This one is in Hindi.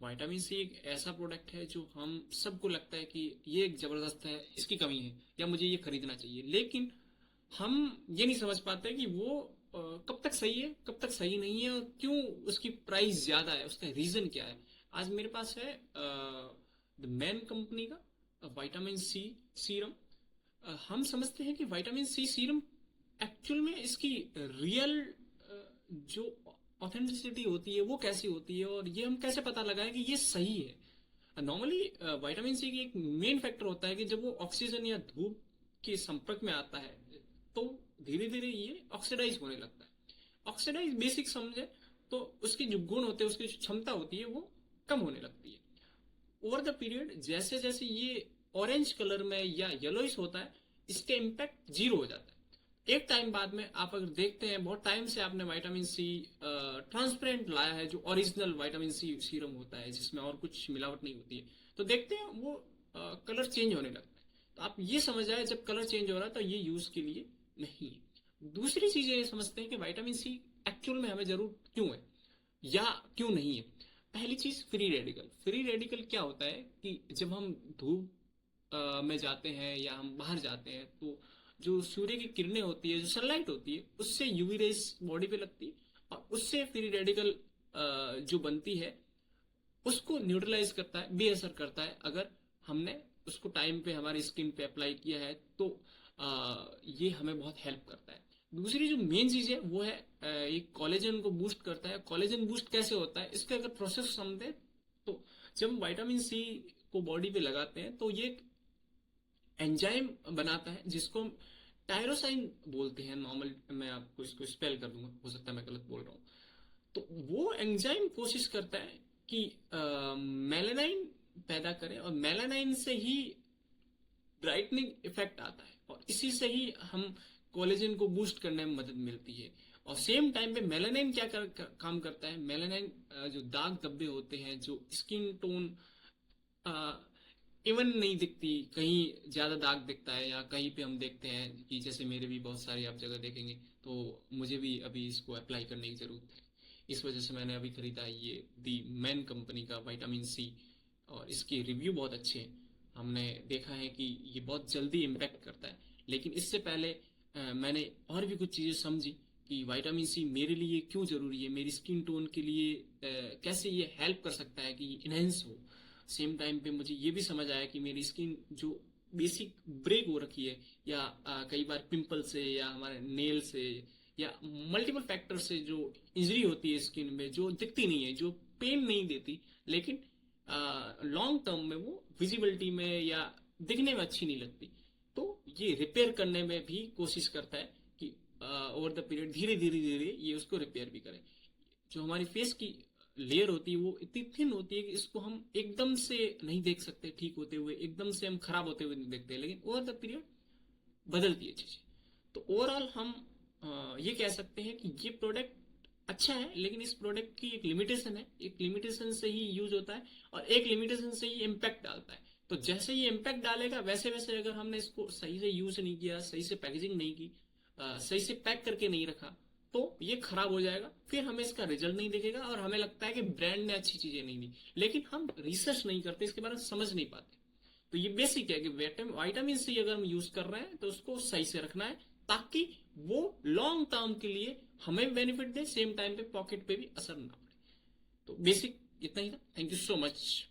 विटामिन सी एक ऐसा प्रोडक्ट है जो हम सबको लगता है कि ये एक जबरदस्त है, इसकी कमी है या मुझे ये खरीदना चाहिए, लेकिन हम ये नहीं समझ पाते कि वो कब तक सही है, कब तक सही नहीं है, और क्यों उसकी प्राइस ज्यादा है, उसका रीजन क्या है। आज मेरे पास है द मैन कंपनी का विटामिन सी सीरम। हम समझते हैं कि विटामिन सी सीरम एक्चुअल में इसकी रियल जो ऑथेंटिसिटी होती है वो कैसी होती है, और ये हम कैसे पता लगाएं कि ये सही है। नॉर्मली विटामिन सी की एक मेन फैक्टर होता है कि जब वो ऑक्सीजन या धूप के संपर्क में आता है तो धीरे धीरे ये ऑक्सीडाइज होने लगता है। ऑक्सीडाइज बेसिक समझे तो उसके जो गुण होते हैं, उसकी जो क्षमता होती है वो कम होने लगती है ओवर द पीरियड। जैसे जैसे ये ऑरेंज कलर में या येलोइश होता है, इसका इम्पैक्ट जीरो हो जाता है। एक टाइम बाद में आप अगर देखते हैं बहुत टाइम से आपने विटामिन सी ट्रांसपेरेंट लाया है, जो ओरिजिनल विटामिन सी सीरम होता है जिसमें और कुछ मिलावट नहीं होती है, तो देखते हैं वो कलर चेंज होने लगता है। तो आप ये समझ आए जब कलर चेंज हो रहा है तो ये यूज के लिए नहीं है। दूसरी चीज ये समझते हैं कि विटामिन सी एक्चुअल में हमें जरूर क्यों है या क्यों नहीं है। पहली चीज फ्री रेडिकल। फ्री रेडिकल क्या होता है कि जब हम धूप में जाते हैं या हम बाहर जाते हैं तो जो सूर्य की किरणें होती है, जो सनलाइट होती है, उससे यूवी रेस बॉडी पे लगती है और उससे फ्री रेडिकल जो बनती है उसको न्यूट्रलाइज करता है, बेअसर करता है। अगर हमने उसको टाइम पे हमारी स्किन पे अप्लाई किया है तो ये हमें बहुत हेल्प करता है। दूसरी जो मेन चीज है वो है एक कोलेजन को बूस्ट करता है। कोलेजन बूस्ट कैसे होता है इसका अगर प्रोसेस समझे तो जब हम विटामिन सी को बॉडी पे लगाते हैं तो ये एंजाइम बनाता है जिसको हम टायरोसाइन बोलते हैं। नॉर्मल मैं आपको इसको स्पेल कर दूंगा, हो सकता है मैं गलत बोल रहा हूँ। तो वो एंजाइम कोशिश करता है कि मेलानाइन पैदा करे और मेलानाइन से ही ब्राइटनिंग इफेक्ट आता है और इसी से ही हम कोलेजन को बूस्ट करने में मदद मिलती है। और सेम टाइम पे मेलानाइन क्या काम करता है, मेलानाइन जो दाग धब्बे होते हैं, जो स्किन टोन इवन नहीं दिखती, कहीं ज्यादा दाग दिखता है या कहीं पे हम देखते हैं कि जैसे मेरे भी बहुत सारी आप जगह देखेंगे, तो मुझे भी अभी इसको अप्लाई करने की जरूरत है। इस वजह से मैंने अभी खरीदा है ये दी मैन कंपनी का विटामिन सी, और इसके रिव्यू बहुत अच्छे हैं। हमने देखा है कि ये बहुत जल्दी इम्पैक्ट करता है। लेकिन इससे पहले मैंने और भी कुछ चीजें समझी कि विटामिन सी मेरे लिए क्यों जरूरी है, मेरी स्किन टोन के लिए कैसे ये हेल्प कर सकता है कि इनहेंस हो। सेम टाइम पे मुझे ये भी समझ आया कि मेरी स्किन जो बेसिक ब्रेक हो रखी है या कई बार पिंपल से या हमारे नेल से या मल्टीपल फैक्टर से जो इंजरी होती है स्किन में, जो दिखती नहीं है, जो पेन नहीं देती, लेकिन लॉन्ग टर्म में वो विजिबिलिटी में या दिखने में अच्छी नहीं लगती, तो ये रिपेयर करने में भी कोशिश करता है कि ओवर द पीरियड धीरे धीरे धीरे ये उसको रिपेयर भी करे। जो हमारी फेस की लेयर होती है वो इतनी थिन होती है कि इसको हम एकदम से नहीं देख सकते ठीक होते हुए, एकदम से हम खराब होते हुए नहीं देखते, लेकिन ओवर द पीरियड बदलती है चीजें। तो ओवरऑल हम ये कह सकते हैं कि ये प्रोडक्ट अच्छा है, लेकिन इस प्रोडक्ट की एक लिमिटेशन है। एक लिमिटेशन से ही यूज होता है और एक लिमिटेशन से ही इम्पैक्ट डालता है। तो जैसे ये इम्पैक्ट डालेगा वैसे वैसे अगर हमने इसको सही से यूज नहीं किया, सही से पैकेजिंग नहीं की, सही से पैक करके नहीं रखा, तो ये खराब हो जाएगा, फिर हमें इसका रिजल्ट नहीं दिखेगा और हमें लगता है कि ब्रांड ने अच्छी चीजें नहीं दी, लेकिन हम रिसर्च नहीं करते, इसके बारे में समझ नहीं पाते। तो ये बेसिक है कि विटामिन सी अगर हम यूज कर रहे हैं तो उसको सही से रखना है ताकि वो लॉन्ग टर्म के लिए हमें बेनिफिट दे, सेम टाइम पे पॉकेट पे भी असर ना पड़े। तो बेसिक इतना ही था। Thank you so much.